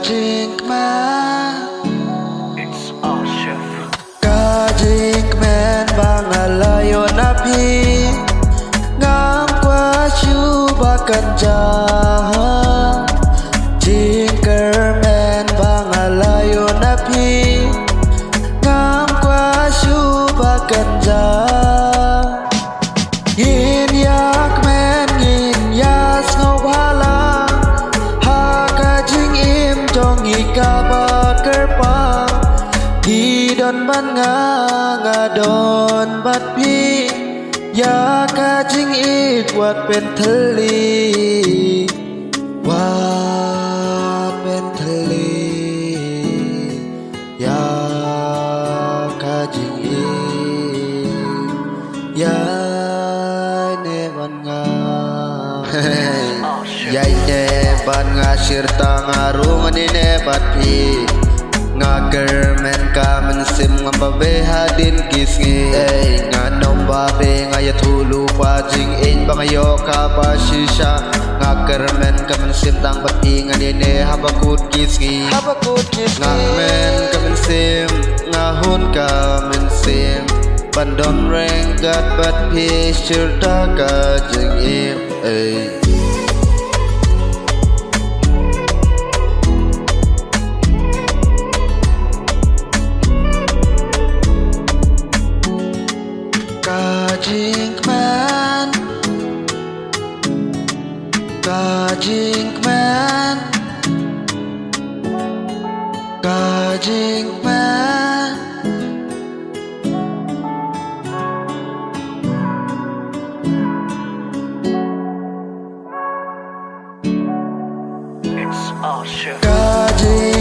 Kajing man It's all chef. Kajing man bangalayo na pi Ngam qua chu bakan jaha Jinker man bangalayo na pi Ngam qua chu bakan jaha Yin yak man yin yas ngau bhala trong nghi ca ba cơ pa thì đòn ban nga đòn bắt pi ya ca chính ít quạt bên thề quạt bên thề ya ca chính ít ya ne ban nga Yay ne ban nga sirta nga rungan ni ne bat pi Nga germen ka man sim nga babeha din kisngi Nga nong babe nga yatulu pa jing in ba ngayo ka ba shisha Nga germen ka man sim tang bat pi nga ni ne habakut kisngi Nga men ka man sim nga hun ka man sim Bandon reng gat bat pi sirta ka jing im Kajing man Kajing man Kajing man It's all chef. Kajing